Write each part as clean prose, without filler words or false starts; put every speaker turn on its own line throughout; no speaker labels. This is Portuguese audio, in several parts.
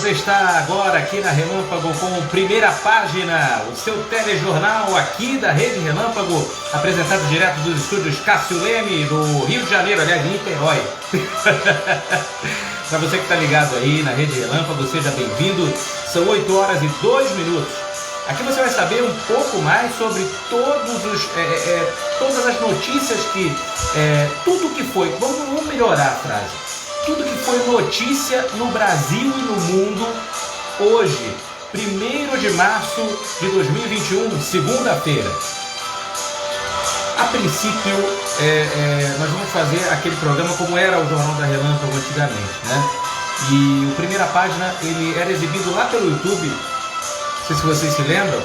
Você está agora aqui na Relâmpago com Primeira Página, o seu telejornal aqui da Rede Relâmpago, apresentado direto dos estúdios Cássio Leme, do Rio de Janeiro, aliás, em Niterói. Para você que está ligado aí na Rede Relâmpago, seja bem-vindo. São 8 horas e 2 minutos. Aqui você vai saber um pouco mais sobre todas as notícias tudo que foi, vamos melhorar a frase. Tudo que foi notícia no Brasil e no mundo hoje, 1º de março de 2021, segunda-feira. A princípio, nós vamos fazer aquele programa como era o Jornal da Relâmpago antigamente, né? E o Primeira Página, ele era exibido lá pelo YouTube, não sei se vocês se lembram,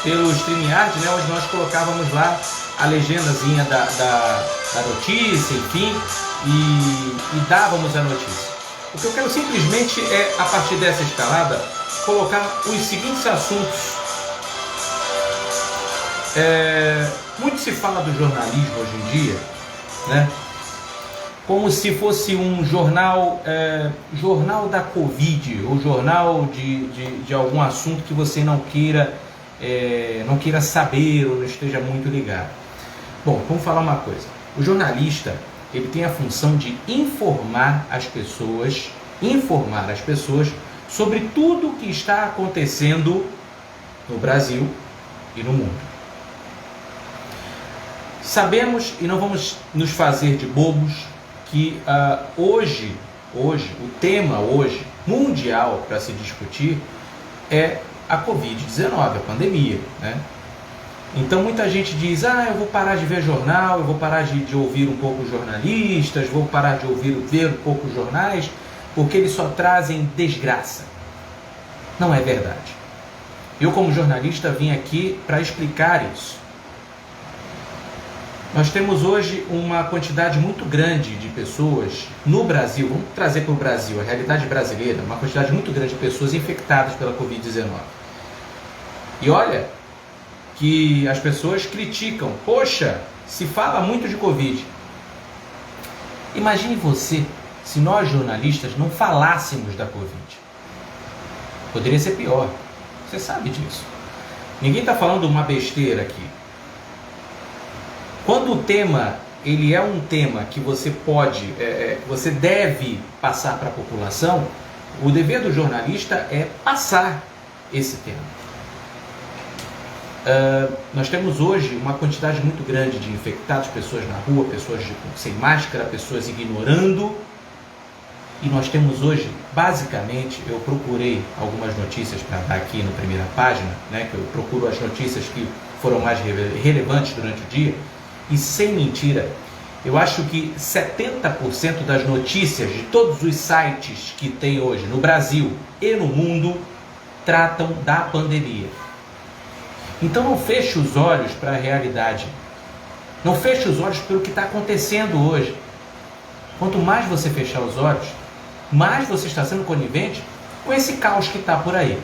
pelo StreamYard, né? Onde nós colocávamos lá a legendazinha da notícia, enfim, e dávamos a notícia. O que eu quero simplesmente é, a partir dessa escalada, colocar os seguintes assuntos. Muito se fala do jornalismo hoje em dia, né? Como se fosse um jornal da Covid, ou jornal de algum assunto que você não queira saber ou não esteja muito ligado. Bom, vamos falar uma coisa. O jornalista, ele tem a função de informar as pessoas sobre tudo o que está acontecendo no Brasil e no mundo. Sabemos, e não vamos nos fazer de bobos, que hoje, o tema mundial para se discutir é a Covid-19, a pandemia, né? Então muita gente diz, eu vou parar de ver jornal, eu vou parar de ouvir um pouco os jornalistas, vou parar de ver um pouco os jornais, porque eles só trazem desgraça. Não é verdade. Eu, como jornalista, vim aqui para explicar isso. Nós temos hoje uma quantidade muito grande de pessoas no Brasil, vamos trazer para o Brasil, a realidade brasileira, uma quantidade muito grande de pessoas infectadas pela Covid-19. E olha que as pessoas criticam, poxa, se fala muito de Covid. Imagine você se nós jornalistas não falássemos da Covid. Poderia ser pior, você sabe disso. Ninguém está falando uma besteira aqui. Quando o tema ele é um tema que você você deve passar para a população, o dever do jornalista é passar esse tema. Nós temos hoje uma quantidade muito grande de infectados, pessoas na rua, pessoas sem máscara, pessoas ignorando. E nós temos hoje, basicamente, eu procurei algumas notícias para dar aqui no Primeira Página, né, que eu procuro as notícias que foram mais relevantes durante o dia, e sem mentira, eu acho que 70% das notícias de todos os sites que tem hoje no Brasil e no mundo tratam da pandemia. Então não feche os olhos para a realidade. Não feche os olhos pelo que está acontecendo hoje. Quanto mais você fechar os olhos, mais você está sendo conivente com esse caos que está por aí.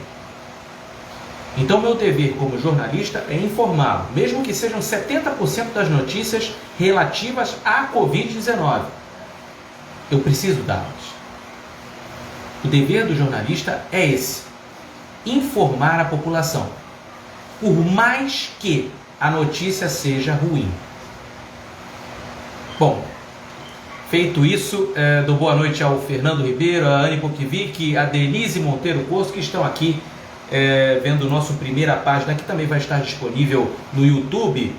Então meu dever como jornalista é informá-lo, mesmo que sejam 70% das notícias relativas à Covid-19. Eu preciso dá-las. O dever do jornalista é esse: informar a população, por mais que a notícia seja ruim. Bom, feito isso, dou boa noite ao Fernando Ribeiro, a Anne Pokivic, a Denise Monteiro Costo, que estão aqui vendo o nosso Primeira Página, que também vai estar disponível no YouTube.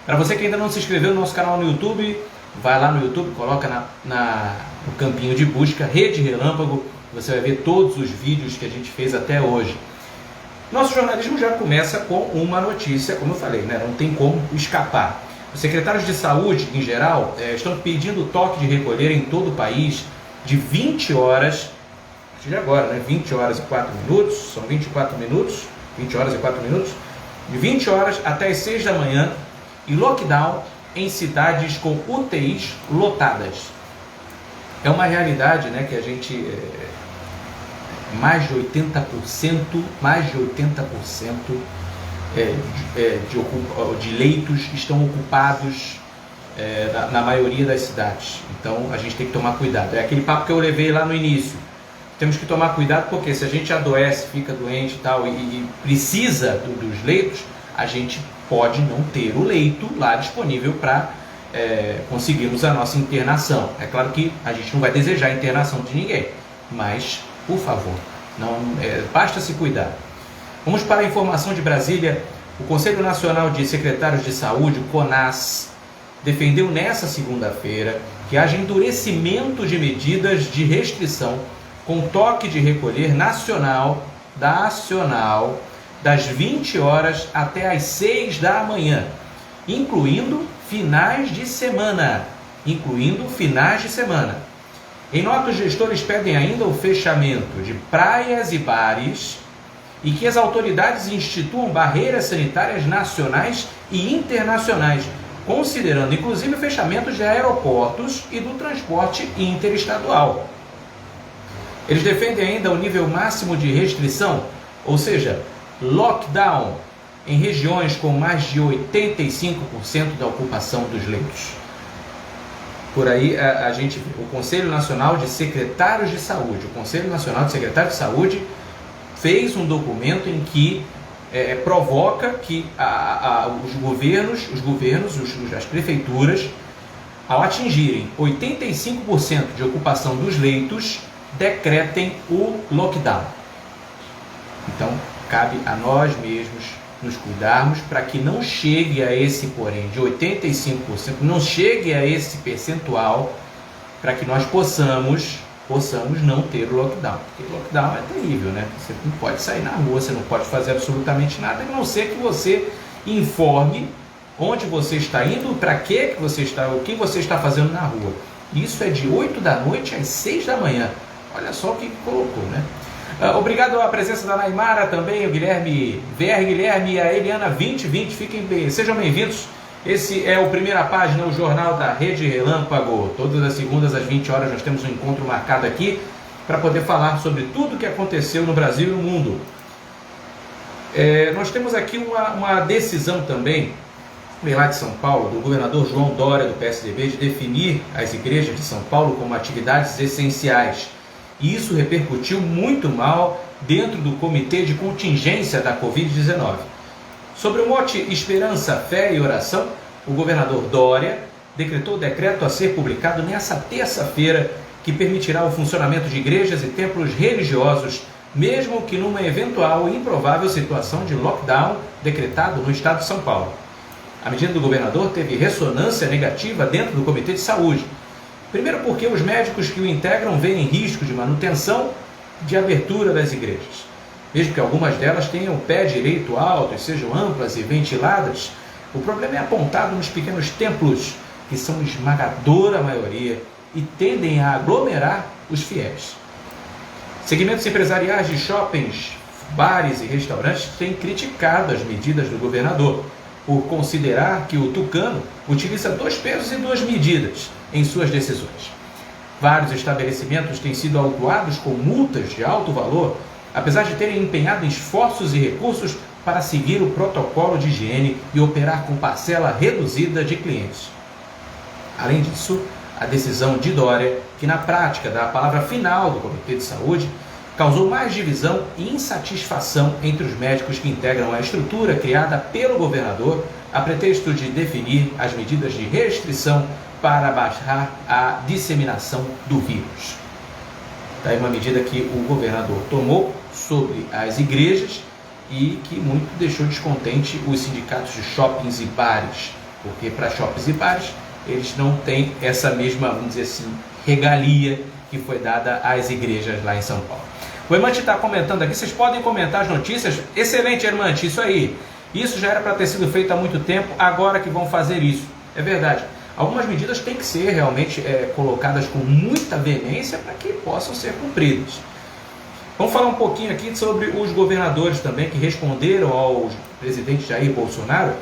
Para você que ainda não se inscreveu no nosso canal no YouTube, vai lá no YouTube, coloca no campinho de busca Rede Relâmpago, você vai ver todos os vídeos que a gente fez até hoje. Nosso jornalismo já começa com uma notícia, como eu falei, né? Não tem como escapar. Os secretários de saúde, em geral, estão pedindo toque de recolher em todo o país de 20 horas, a partir de agora, né? 20 horas e 4 minutos, são 24 minutos, 20 horas e 4 minutos, de 20 horas até as 6 da manhã, e lockdown em cidades com UTIs lotadas. É uma realidade, né, que a gente... mais de 80% de leitos estão ocupados na maioria das cidades. Então a gente tem que tomar cuidado. É aquele papo que eu levei lá no início. temos que tomar cuidado, porque se a gente adoece, fica doente e tal, e precisa dos leitos, a gente pode não ter o leito lá disponível para conseguirmos a nossa internação. É claro que a gente não vai desejar a internação de ninguém, mas, por favor, basta se cuidar. Vamos para a informação de Brasília. O Conselho Nacional de Secretários de Saúde, o CONAS, defendeu nesta segunda-feira que haja endurecimento de medidas de restrição com toque de recolher nacional, das 20 horas até as 6 da manhã, incluindo finais de semana. Em nota, os gestores pedem ainda o fechamento de praias e bares e que as autoridades instituam barreiras sanitárias nacionais e internacionais, considerando inclusive o fechamento de aeroportos e do transporte interestadual. Eles defendem ainda o nível máximo de restrição, ou seja, lockdown, em regiões com mais de 85% da ocupação dos leitos. Por aí a gente vê o Conselho Nacional de Secretários de Saúde. O Conselho Nacional de Secretários de Saúde fez um documento em que provoca que os governos, as prefeituras, ao atingirem 85% de ocupação dos leitos, decretem o lockdown. Então, cabe a nós mesmos nos cuidarmos para que não chegue a esse, porém, de 85%, não chegue a esse percentual, para que nós possamos não ter o lockdown. Porque o lockdown é terrível, né? Você não pode sair na rua, você não pode fazer absolutamente nada, a não ser que você informe onde você está indo, para que você está, o que você está fazendo na rua. Isso é de 8 da noite às 6 da manhã. Olha só o que colocou, né? Obrigado à presença da Naimara também, o Guilherme, VR Guilherme e a Eliana 2020, sejam bem-vindos. Esse é o Primeira Página, o jornal da Rede Relâmpago. Todas as segundas às 20 horas nós temos um encontro marcado aqui para poder falar sobre tudo o que aconteceu no Brasil e no mundo. Nós temos aqui uma decisão também, lá de São Paulo, do governador João Dória, do PSDB, de definir as igrejas de São Paulo como atividades essenciais. E isso repercutiu muito mal dentro do Comitê de Contingência da Covid-19. Sobre o mote Esperança, Fé e Oração, o governador Dória decretou o decreto a ser publicado nessa terça-feira que permitirá o funcionamento de igrejas e templos religiosos, mesmo que numa eventual e improvável situação de lockdown decretado no estado de São Paulo. A medida do governador teve ressonância negativa dentro do Comitê de Saúde. Primeiro porque os médicos que o integram veem risco de manutenção de abertura das igrejas. Mesmo que algumas delas tenham o pé direito alto e sejam amplas e ventiladas, o problema é apontado nos pequenos templos, que são esmagadora maioria e tendem a aglomerar os fiéis. Segmentos empresariais de shoppings, bares e restaurantes têm criticado as medidas do governador, por considerar que o tucano utiliza 2 pesos e 2 medidas em suas decisões. Vários estabelecimentos têm sido autuados com multas de alto valor, apesar de terem empenhado esforços e recursos para seguir o protocolo de higiene e operar com parcela reduzida de clientes. Além disso, a decisão de Dória, que na prática dá a palavra final do Comitê de Saúde, causou mais divisão e insatisfação entre os médicos que integram a estrutura criada pelo governador a pretexto de definir as medidas de restrição para barrar a disseminação do vírus. Daí uma medida que o governador tomou sobre as igrejas e que muito deixou descontente os sindicatos de shoppings e bares, porque para shoppings e bares eles não têm essa mesma, vamos dizer assim, regalia que foi dada às igrejas lá em São Paulo. O Hermante está comentando aqui, vocês podem comentar as notícias. Excelente, Hermante, isso aí. Isso já era para ter sido feito há muito tempo, agora que vão fazer isso. É verdade. Algumas medidas têm que ser realmente colocadas com muita veemência para que possam ser cumpridas. Vamos falar um pouquinho aqui sobre os governadores também que responderam ao presidente Jair Bolsonaro,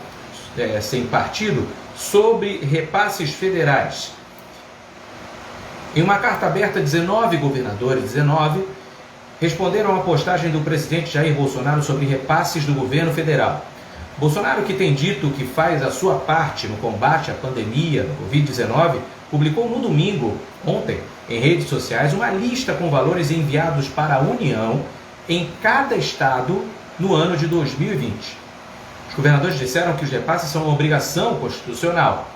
sem partido, sobre repasses federais. Em uma carta aberta, 19 governadores, responderam à postagem do presidente Jair Bolsonaro sobre repasses do governo federal. Bolsonaro, que tem dito que faz a sua parte no combate à pandemia do Covid-19, publicou no domingo, ontem, em redes sociais uma lista com valores enviados para a União em cada estado no ano de 2020. Os governadores disseram que os repasses são uma obrigação constitucional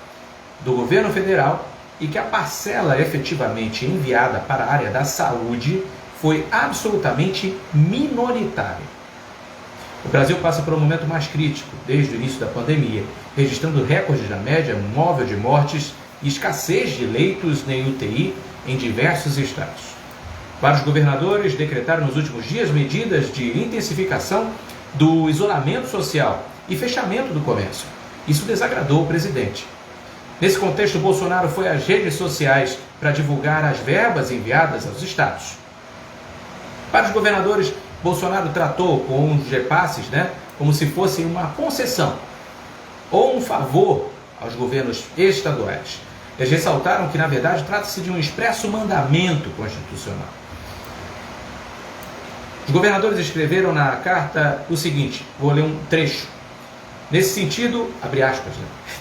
do governo federal e que a parcela efetivamente enviada para a área da saúde foi absolutamente minoritária. O Brasil passa por um momento mais crítico desde o início da pandemia, registrando recordes na média móvel de mortes e escassez de leitos em UTI em diversos estados. Vários governadores decretaram nos últimos dias medidas de intensificação do isolamento social e fechamento do comércio. Isso desagradou o presidente. Nesse contexto, Bolsonaro foi às redes sociais para divulgar as verbas enviadas aos estados. Para os governadores, Bolsonaro tratou com os repasses, como se fosse uma concessão ou um favor aos governos estaduais. Eles ressaltaram que, na verdade, trata-se de um expresso mandamento constitucional. Os governadores escreveram na carta o seguinte, vou ler um trecho. Nesse sentido, abre aspas,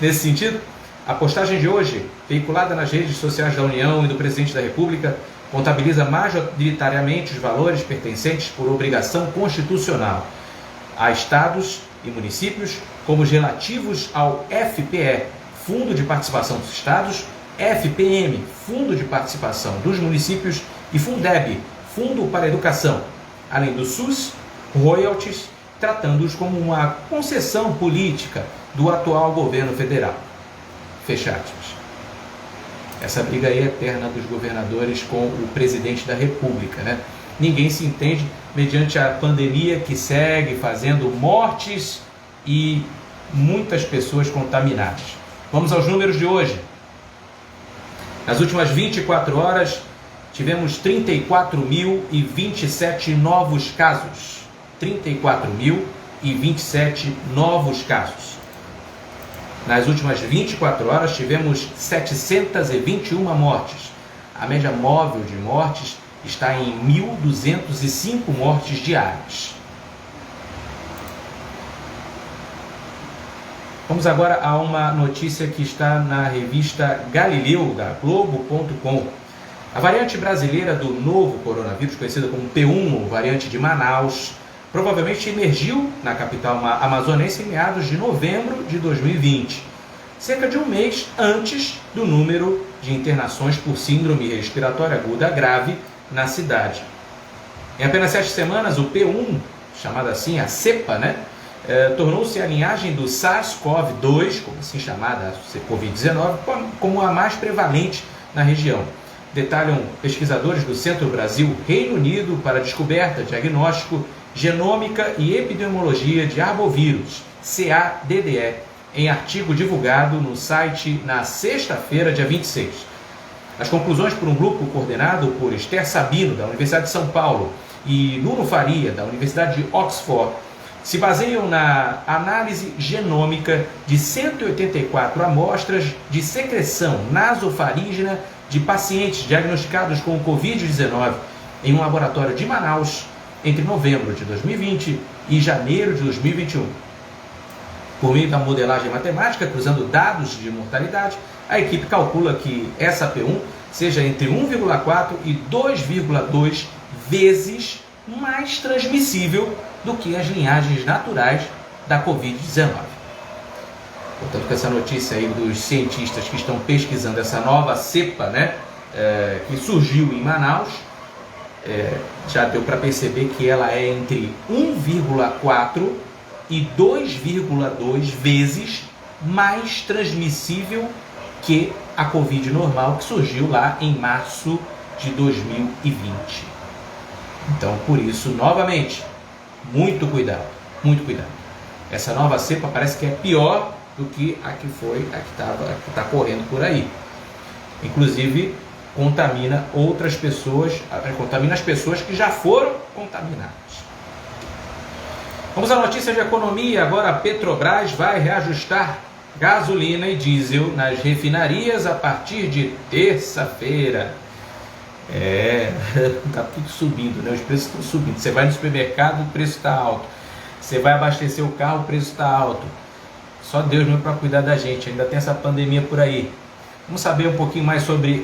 nesse sentido, a postagem de hoje, veiculada nas redes sociais da União e do Presidente da República, contabiliza majoritariamente os valores pertencentes por obrigação constitucional a estados e municípios, como os relativos ao FPE, Fundo de Participação dos Estados, FPM, Fundo de Participação dos Municípios, e Fundeb, Fundo para a Educação, além do SUS, royalties, tratando-os como uma concessão política do atual governo federal. Fecha aspas. Essa briga aí é eterna dos governadores com o presidente da República, Ninguém se entende mediante a pandemia que segue fazendo mortes e muitas pessoas contaminadas. Vamos aos números de hoje. Nas últimas 24 horas, tivemos 34.027 novos casos. 34.027 novos casos. Nas últimas 24 horas, tivemos 721 mortes. A média móvel de mortes está em 1.205 mortes diárias. Vamos agora a uma notícia que está na revista Galileu, da Globo.com. A variante brasileira do novo coronavírus, conhecida como P1, ou variante de Manaus, provavelmente emergiu na capital amazonense em meados de novembro de 2020, cerca de um mês antes do número de internações por síndrome respiratória aguda grave na cidade. Em apenas 7 semanas, o P1, chamada assim a cepa, tornou-se a linhagem do SARS-CoV-2, como assim chamada Covid-19, como a mais prevalente na região. Detalham pesquisadores do Centro Brasil Reino Unido para a descoberta, diagnóstico, genômica e epidemiologia de arbovírus, CADDE, em artigo divulgado no site na sexta-feira, dia 26. As conclusões por um grupo coordenado por Esther Sabino, da Universidade de São Paulo, e Nuno Faria, da Universidade de Oxford, se baseiam na análise genômica de 184 amostras de secreção nasofaríngea de pacientes diagnosticados com Covid-19 em um laboratório de Manaus entre novembro de 2020 e janeiro de 2021. Por meio da modelagem matemática, cruzando dados de mortalidade, a equipe calcula que essa P1 seja entre 1,4 e 2,2 vezes mais transmissível do que as linhagens naturais da Covid-19. Portanto, com essa notícia aí dos cientistas que estão pesquisando essa nova cepa, que surgiu em Manaus, já deu para perceber que ela é entre 1,4 e 2,2 vezes mais transmissível que a Covid normal, que surgiu lá em março de 2020. Então, por isso, novamente, muito cuidado, muito cuidado. Essa nova cepa parece que é pior do que a que está correndo por aí. Inclusive, contamina outras pessoas, contamina as pessoas que já foram contaminadas. Vamos à notícia de economia. Agora a Petrobras vai reajustar gasolina e diesel nas refinarias a partir de terça-feira. Está tudo subindo, os preços estão subindo. Você vai no supermercado, o preço está alto. Você vai abastecer o carro, o preço está alto. Só Deus mesmo para cuidar da gente. Ainda tem essa pandemia por aí. Vamos saber um pouquinho mais sobre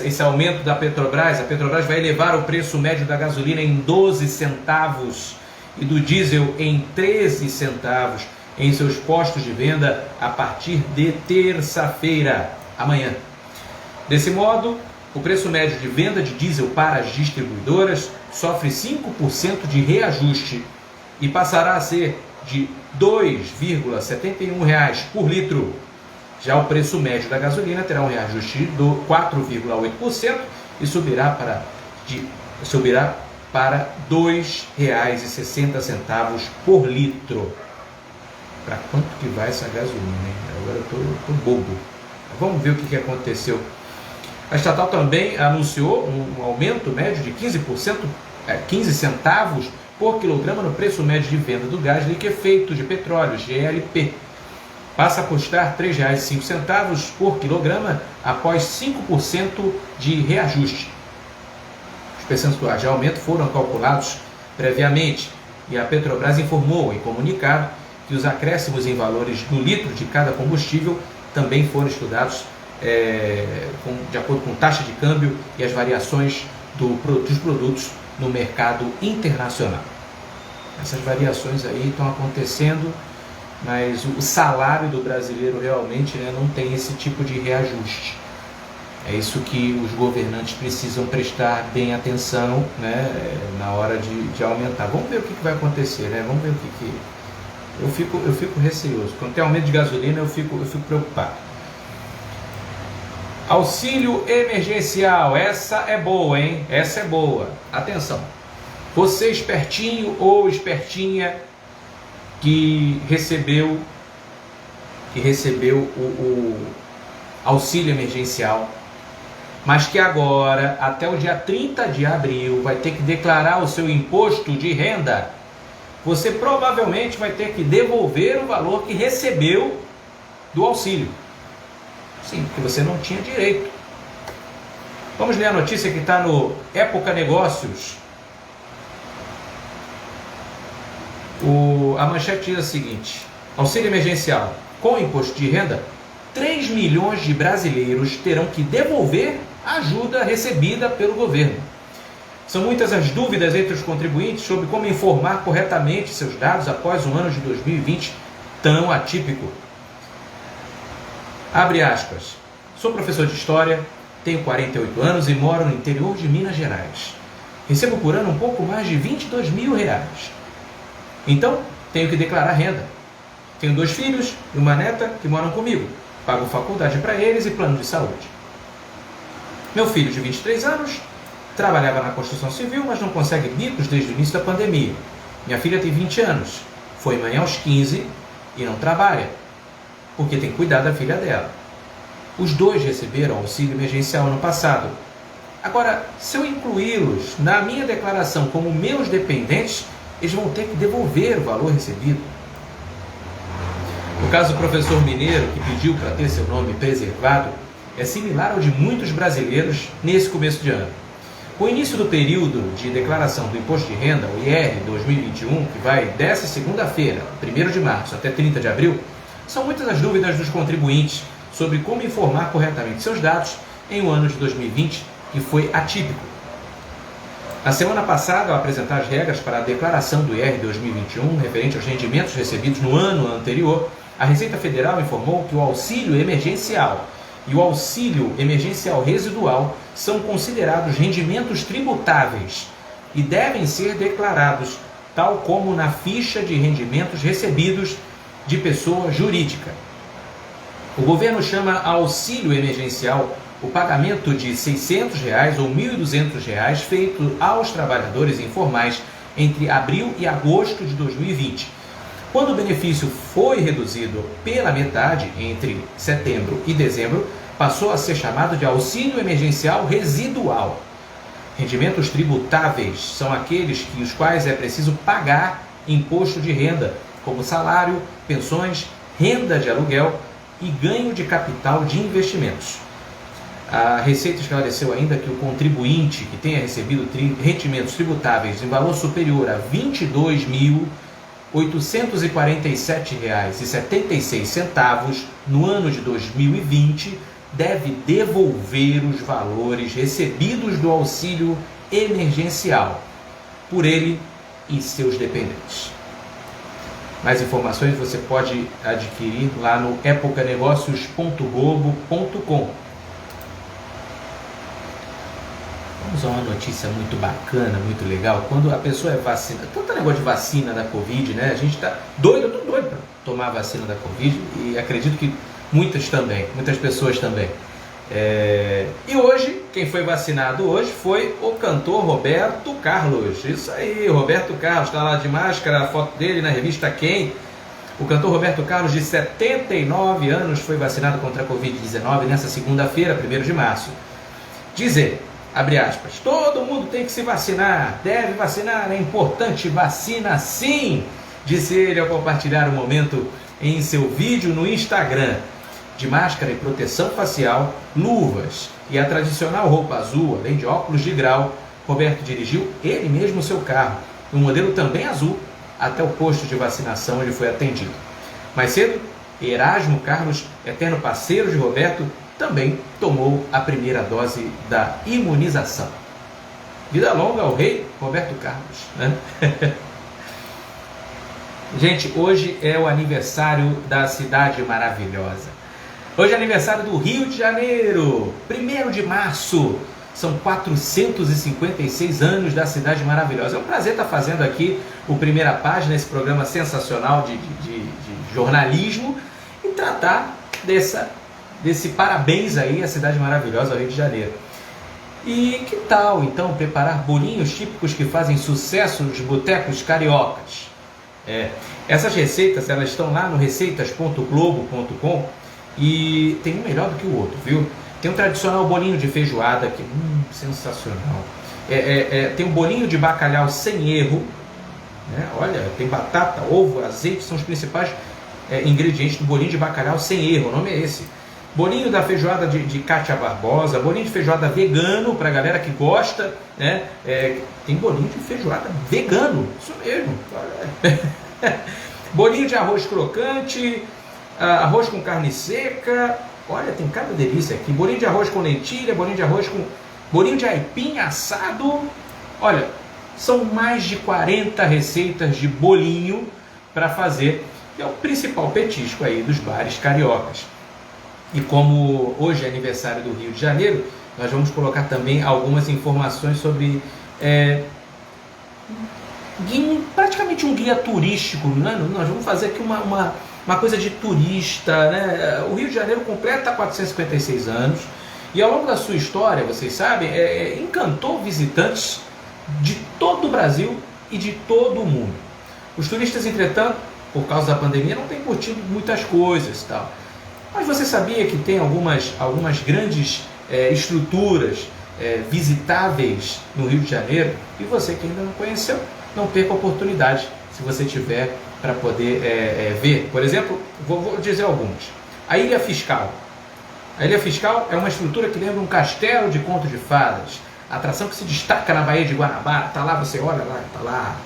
esse aumento da Petrobras. A Petrobras vai elevar o preço médio da gasolina em 12 centavos e do diesel em 13 centavos em seus postos de venda a partir de terça-feira, amanhã. Desse modo, o preço médio de venda de diesel para as distribuidoras sofre 5% de reajuste e passará a ser de R$ 2,71 por litro. Já o preço médio da gasolina terá um reajuste de 4,8% e subirá para R$ 2,60 por litro. Para quanto que vai essa gasolina, hein? Agora eu tô bobo. Vamos ver o que aconteceu. A estatal também anunciou um aumento médio de 15%, 15 centavos por quilograma no preço médio de venda do gás liquefeito de petróleo, GLP. Passa a custar R$ 3,05 por quilograma após 5% de reajuste. Os percentuais de aumento foram calculados previamente e a Petrobras informou em comunicado que os acréscimos em valores do litro de cada combustível também foram estudados de acordo com taxa de câmbio e as variações dos produtos no mercado internacional. Essas variações aí estão acontecendo, mas o salário do brasileiro realmente, né, não tem esse tipo de reajuste. É isso que os governantes precisam prestar bem atenção, né, na hora de aumentar. Vamos ver o que vai acontecer, né? Vamos ver o que... Eu fico receoso. Quando tem aumento de gasolina, eu fico preocupado. Auxílio emergencial. Essa é boa, hein? Essa é boa. Atenção. Você espertinho ou espertinha que recebeu o auxílio emergencial, mas que agora, até o dia 30 de abril, vai ter que declarar o seu imposto de renda. Você provavelmente vai ter que devolver o valor que recebeu do auxílio. Sim, porque você não tinha direito. Vamos ler a notícia que está no Época Negócios. A manchete diz o seguinte: auxílio emergencial. Com o imposto de renda, 3 milhões de brasileiros terão que devolver a ajuda recebida pelo governo. São muitas as dúvidas entre os contribuintes sobre como informar corretamente seus dados após um ano de 2020 tão atípico. Abre aspas. Sou professor de História, tenho 48 anos e moro no interior de Minas Gerais. Recebo por ano um pouco mais de R$22 mil. Então, tenho que declarar renda. Tenho 2 filhos e uma neta que moram comigo. Pago faculdade para eles e plano de saúde. Meu filho de 23 anos trabalhava na construção civil, mas não consegue bicos desde o início da pandemia. Minha filha tem 20 anos. Foi mãe aos 15 e não trabalha, porque tem que cuidar da filha dela. Os 2 receberam auxílio emergencial ano passado. Agora, se eu incluí-los na minha declaração como meus dependentes, eles vão ter que devolver o valor recebido. O caso do professor mineiro, que pediu para ter seu nome preservado, é similar ao de muitos brasileiros nesse começo de ano. Com o início do período de declaração do Imposto de Renda, o IR 2021, que vai dessa segunda-feira, 1º de março, até 30 de abril, são muitas as dúvidas dos contribuintes sobre como informar corretamente seus dados em um ano de 2020 que foi atípico. Na semana passada, ao apresentar as regras para a declaração do IR 2021, referente aos rendimentos recebidos no ano anterior, a Receita Federal informou que o auxílio emergencial e o auxílio emergencial residual são considerados rendimentos tributáveis e devem ser declarados, tal como na ficha de rendimentos recebidos de pessoa jurídica. O governo chama auxílio emergencial o pagamento de R$ 600 ou R$ 1.200 feito aos trabalhadores informais entre abril e agosto de 2020. Quando o benefício foi reduzido pela metade entre setembro e dezembro, passou a ser chamado de auxílio emergencial residual. Rendimentos tributáveis são aqueles os quais é preciso pagar imposto de renda, como salário, pensões, renda de aluguel e ganho de capital de investimentos. A Receita esclareceu ainda que o contribuinte que tenha recebido rendimentos tributáveis em valor superior a R$ 22.847,76 no ano de 2020 deve devolver os valores recebidos do auxílio emergencial por ele e seus dependentes. Mais informações você pode adquirir lá no epocanegócios.globo.com. Vamos a uma notícia muito bacana, muito legal. Quando a pessoa é vacinada, tanto negócio de vacina da Covid, né? A gente tá doido, eu tô doido para tomar a vacina da Covid e acredito que muitas pessoas também. E hoje, quem foi vacinado hoje foi o cantor Roberto Carlos. Isso aí, Roberto Carlos, está lá de máscara, a foto dele na revista Quem. O cantor Roberto Carlos, de 79 anos, foi vacinado contra a Covid-19 nessa segunda-feira, 1º de março. Diz ele, abre aspas, todo mundo tem que se vacinar, deve vacinar, é importante, vacina sim, disse ele ao compartilhar o momento em seu vídeo no Instagram. De máscara e proteção facial, luvas e a tradicional roupa azul, além de óculos de grau, Roberto dirigiu ele mesmo seu carro, um modelo também azul, até o posto de vacinação onde foi atendido. Mais cedo, Erasmo Carlos, eterno parceiro de Roberto, também tomou a primeira dose da imunização. Vida longa ao rei Roberto Carlos, né? Gente, hoje é o aniversário da cidade maravilhosa. Hoje é aniversário do Rio de Janeiro, 1º de março. São 456 anos da cidade maravilhosa. É um prazer estar fazendo aqui o Primeira Página, esse programa sensacional de jornalismo, e tratar desse parabéns aí à cidade maravilhosa, ao Rio de Janeiro. E que tal, então, preparar bolinhos típicos que fazem sucesso nos botecos cariocas? Essas receitas, elas estão lá no receitas.globo.com e tem um melhor do que o outro, viu? Tem um tradicional bolinho de feijoada, que sensacional. Tem um bolinho de bacalhau sem erro, né? Olha, tem batata, ovo, azeite, são os principais ingredientes do bolinho de bacalhau sem erro, o nome é esse. Bolinho da feijoada de Cátia Barbosa, bolinho de feijoada vegano, para a galera que gosta, né? Tem bolinho de feijoada vegano, isso mesmo. Bolinho de arroz crocante, arroz com carne seca, olha, tem cada delícia aqui. Bolinho de arroz com lentilha, bolinho de aipim assado. Olha, são mais de 40 receitas de bolinho para fazer, que é o principal petisco aí dos bares cariocas. E como hoje é aniversário do Rio de Janeiro, nós vamos colocar também algumas informações sobre praticamente um guia turístico, né? Nós vamos fazer aqui uma coisa de turista, né? O Rio de Janeiro completa 456 anos e ao longo da sua história, vocês sabem, encantou visitantes de todo o Brasil e de todo o mundo. Os turistas, entretanto, por causa da pandemia, não têm curtido muitas coisas e tal. Mas você sabia que tem algumas grandes estruturas visitáveis no Rio de Janeiro? E você que ainda não conheceu, não perca a oportunidade, se você tiver, para poder ver. Por exemplo, vou dizer alguns. A Ilha Fiscal. A Ilha Fiscal é uma estrutura que lembra um castelo de conto de fadas. A atração que se destaca na Baía de Guanabara. Está lá, você olha lá, está lá.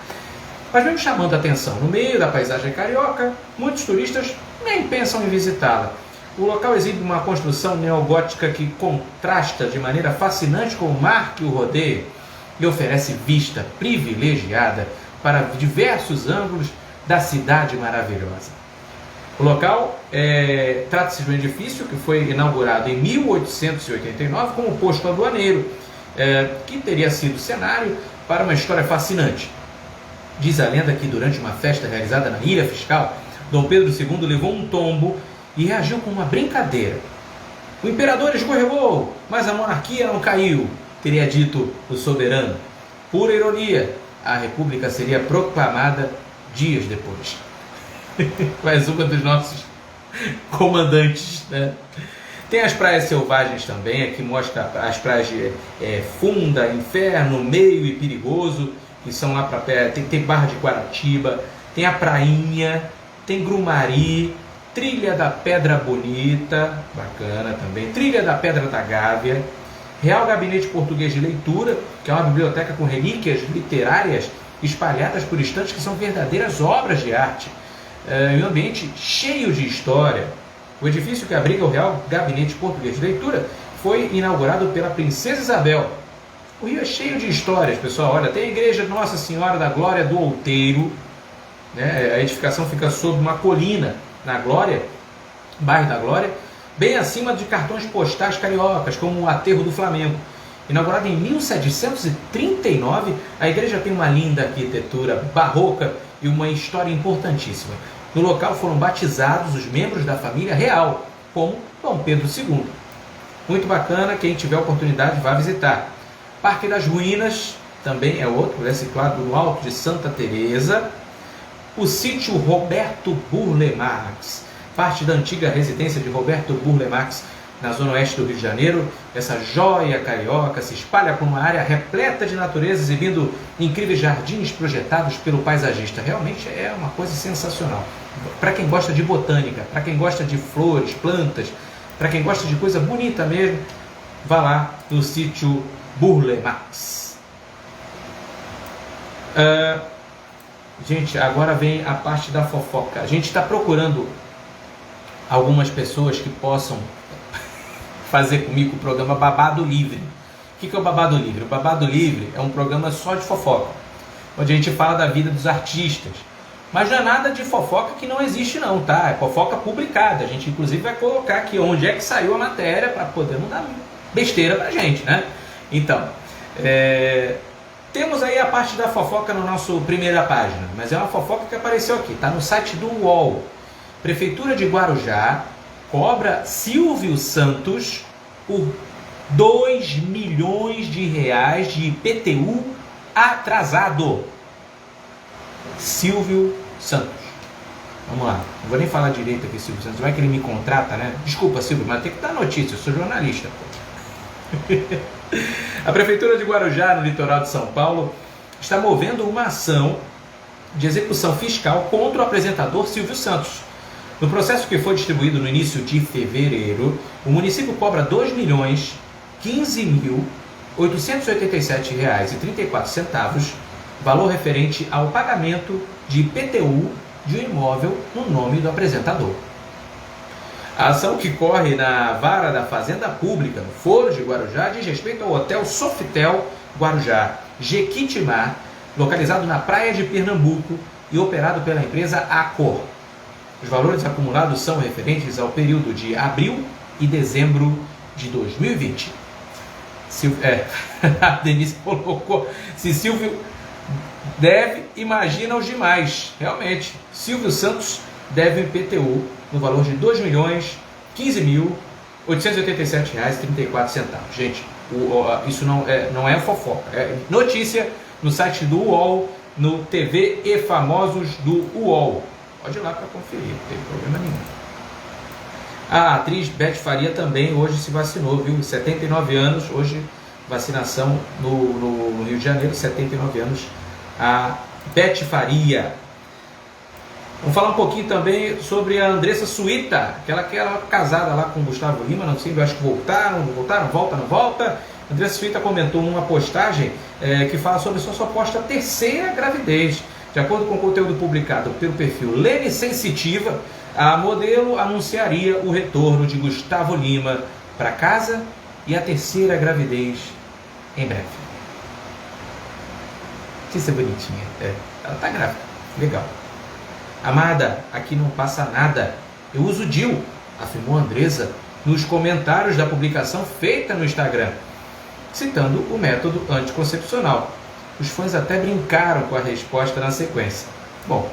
Mas mesmo chamando a atenção, no meio da paisagem carioca, muitos turistas nem pensam em visitá-la. O local exibe uma construção neogótica que contrasta de maneira fascinante com o mar que o rodeia e oferece vista privilegiada para diversos ângulos da cidade maravilhosa. O local trata-se de um edifício que foi inaugurado em 1889 como posto aduaneiro, que teria sido cenário para uma história fascinante. Diz a lenda que durante uma festa realizada na Ilha Fiscal, Dom Pedro II levou um tombo e reagiu com uma brincadeira. O imperador escorregou, mas a monarquia não caiu, teria dito o soberano. Pura ironia, a república seria proclamada dias depois. Mais uma dos nossos comandantes, né? Tem as praias selvagens também, aqui mostra as praias de Funda, Inferno, Meio e Perigoso, que são lá para perto. Tem Barra de Guaratiba, tem a Prainha, tem Grumari, Trilha da Pedra Bonita, bacana também, Trilha da Pedra da Gávea, Real Gabinete Português de Leitura, que é uma biblioteca com relíquias literárias espalhadas por estantes que são verdadeiras obras de arte, em um ambiente cheio de história. O edifício que abriga o Real Gabinete Português de Leitura foi inaugurado pela Princesa Isabel. O Rio é cheio de histórias, pessoal. Olha, tem a igreja Nossa Senhora da Glória do Outeiro, né? A edificação fica sob uma colina na Glória, bairro da Glória, bem acima de cartões postais cariocas, como o Aterro do Flamengo. Inaugurada em 1739, a igreja tem uma linda arquitetura barroca e uma história importantíssima. No local foram batizados os membros da família real, como Dom Pedro II. Muito bacana, quem tiver oportunidade vá visitar. Parque das Ruínas também é outro, é situado no Alto de Santa Teresa. O sítio Roberto Burle Marx, parte da antiga residência de Roberto Burle Marx, na zona oeste do Rio de Janeiro. Essa joia carioca se espalha por uma área repleta de natureza, exibindo incríveis jardins projetados pelo paisagista. Realmente é uma coisa sensacional. Para quem gosta de botânica, para quem gosta de flores, plantas, para quem gosta de coisa bonita mesmo, vá lá no sítio Burle Marx. Gente, agora vem a parte da fofoca. A gente está procurando algumas pessoas que possam fazer comigo o programa Babado Livre. O que é o Babado Livre? O Babado Livre é um programa só de fofoca, onde a gente fala da vida dos artistas. Mas não é nada de fofoca que não existe não, tá? É fofoca publicada. A gente inclusive vai colocar aqui onde é que saiu a matéria para poder não dar besteira pra gente, né? Então, temos aí a parte da fofoca na nossa primeira página, mas é uma fofoca que apareceu aqui, tá no site do UOL. Prefeitura de Guarujá cobra Silvio Santos por 2 milhões de reais de IPTU atrasado. Silvio Santos. Vamos lá, não vou nem falar direito aqui, Silvio Santos, vai que ele me contrata, né? Desculpa, Silvio, mas tem que dar notícia, eu sou jornalista, pô. A Prefeitura de Guarujá, no litoral de São Paulo, está movendo uma ação de execução fiscal contra o apresentador Silvio Santos. No processo que foi distribuído no início de fevereiro, o município cobra R$ 2.015.887,34, valor referente ao pagamento de IPTU de um imóvel no nome do apresentador. A ação, que corre na Vara da Fazenda Pública, no Foro de Guarujá, diz respeito ao Hotel Sofitel Guarujá Jequitimar, localizado na praia de Pernambuco e operado pela empresa Accor. Os valores acumulados são referentes ao período de abril e dezembro de 2020. A Denise colocou: se Silvio deve, imagina os demais. Realmente, Silvio Santos deve IPTU no valor de R$ 2.015.887,34. Gente, isso não é fofoca, é notícia no site do UOL, no TV e Famosos do UOL. Pode ir lá para conferir, não tem problema nenhum. A atriz Beth Faria também hoje se vacinou, viu? 79 anos, hoje vacinação no Rio de Janeiro, 79 anos, a Beth Faria. Vamos falar um pouquinho também sobre a Andressa Suíta, aquela que era casada lá com o Gustavo Lima, não sei, eu acho que voltaram, volta, não volta. Andressa Suíta comentou numa postagem que fala sobre sua suposta terceira gravidez. De acordo com o conteúdo publicado pelo perfil Lene Sensitiva, a modelo anunciaria o retorno de Gustavo Lima para casa e a terceira gravidez em breve. Que isso é bonitinha. Ela tá grávida. Legal. Amada, aqui não passa nada. Eu uso DIU, afirmou Andressa nos comentários da publicação feita no Instagram, citando o método anticoncepcional. Os fãs até brincaram com a resposta na sequência. Bom,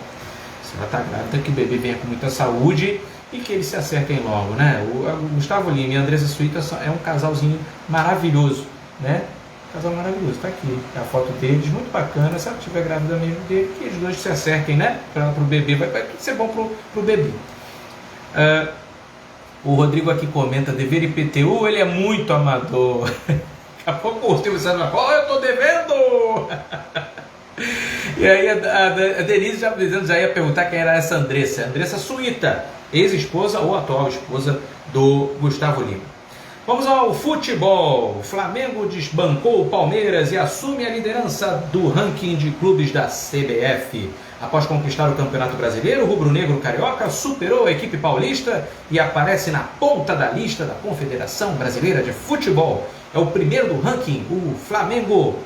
se ela está grávida, que o bebê venha com muita saúde e que eles se acertem logo, né? O Gustavo Lima e a Andressa Suíta é um casalzinho maravilhoso, né? Casal maravilhoso, tá aqui a foto deles, muito bacana. Se ela estiver grávida mesmo dele, que os dois se acertem, né? Para o bebê, vai ser bom pro bebê. O Rodrigo aqui comenta: dever IPTU, ele é muito amador. Daqui a pouco o Silvio Santos vai: eu tô devendo! E aí a Denise já ia perguntar quem era essa Andressa. Andressa Suíta, ex-esposa ou atual esposa do Gustavo Lima. Vamos ao futebol. O Flamengo desbancou o Palmeiras e assume a liderança do ranking de clubes da CBF. Após conquistar o Campeonato Brasileiro, o rubro-negro carioca superou a equipe paulista e aparece na ponta da lista da Confederação Brasileira de Futebol. É o primeiro do ranking, o Flamengo.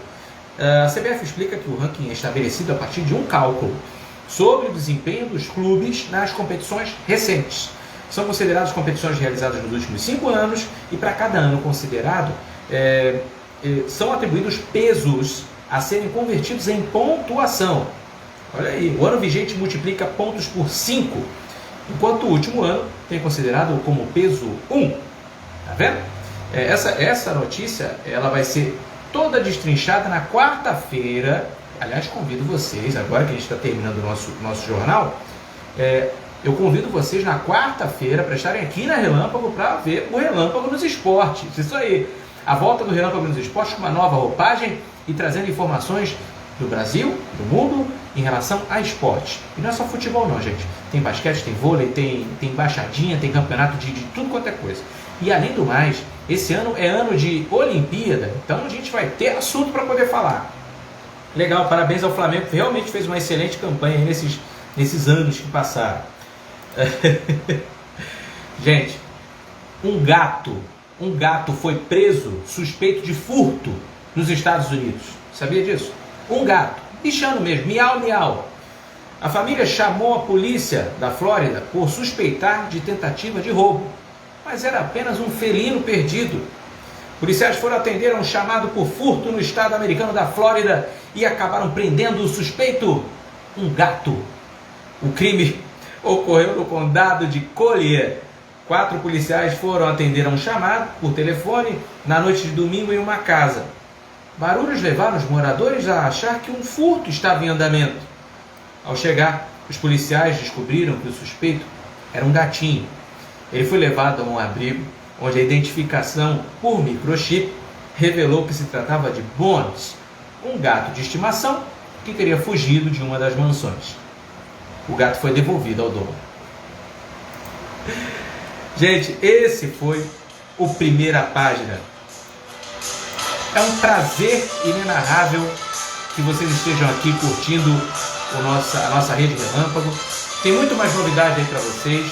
A CBF explica que o ranking é estabelecido a partir de um cálculo sobre o desempenho dos clubes nas competições recentes. São consideradas competições realizadas nos últimos 5 anos e para cada ano considerado são atribuídos pesos a serem convertidos em pontuação. Olha aí, o ano vigente multiplica pontos por 5, enquanto o último ano tem considerado como peso 1. Tá vendo? Essa notícia ela vai ser toda destrinchada na quarta-feira. Aliás, convido vocês, agora que a gente está terminando o nosso jornal, eu convido vocês na quarta-feira para estarem aqui na Relâmpago para ver o Relâmpago nos Esportes. Isso aí, a volta do Relâmpago nos Esportes com uma nova roupagem e trazendo informações do Brasil, do mundo, em relação a esporte. E não é só futebol não, gente. Tem basquete, tem vôlei, tem baixadinha, tem campeonato de tudo quanto é coisa. E além do mais, esse ano é ano de Olimpíada, então a gente vai ter assunto para poder falar. Legal, parabéns ao Flamengo, que realmente fez uma excelente campanha nesses anos que passaram. Gente, um gato foi preso suspeito de furto nos Estados Unidos. Sabia disso? Um gato, bichano mesmo, miau, miau. A família chamou a polícia da Flórida por suspeitar de tentativa de roubo, mas era apenas um felino perdido. Policiais foram atender a um chamado por furto no estado americano da Flórida e acabaram prendendo o suspeito, um gato. O crime ocorreu no condado de Collier. 4 policiais foram atender a um chamado por telefone na noite de domingo em uma casa. Barulhos levaram os moradores a achar que um furto estava em andamento. Ao chegar, os policiais descobriram que o suspeito era um gatinho. Ele foi levado a um abrigo, onde a identificação por microchip revelou que se tratava de Bones, um gato de estimação que teria fugido de uma das mansões. O gato foi devolvido ao dono. Gente, esse foi o Primeira Página. É um prazer inenarrável que vocês estejam aqui curtindo a nossa rede Relâmpago. Tem muito mais novidade aí para vocês.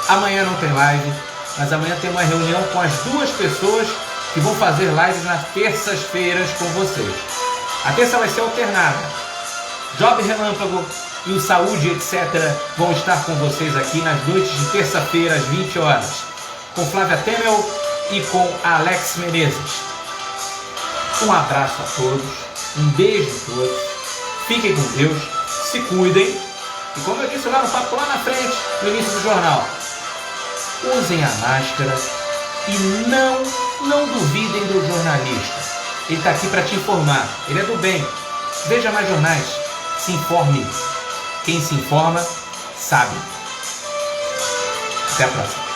Amanhã não tem live, mas amanhã tem uma reunião com as 2 pessoas que vão fazer lives nas terças-feiras com vocês. A terça vai ser alternada. Job Relâmpago e o Saúde, etc. vão estar com vocês aqui nas noites de terça-feira às 20 horas, com Flávia Temel e com Alex Menezes. Um abraço a todos, um beijo a todos, fiquem com Deus, se cuidem e, como eu disse lá no papo lá na frente, no início do jornal, usem a máscara e não duvidem do jornalista. Ele está aqui para te informar, ele é do bem. Veja mais jornais, se informe. Quem se informa, sabe. Até a próxima.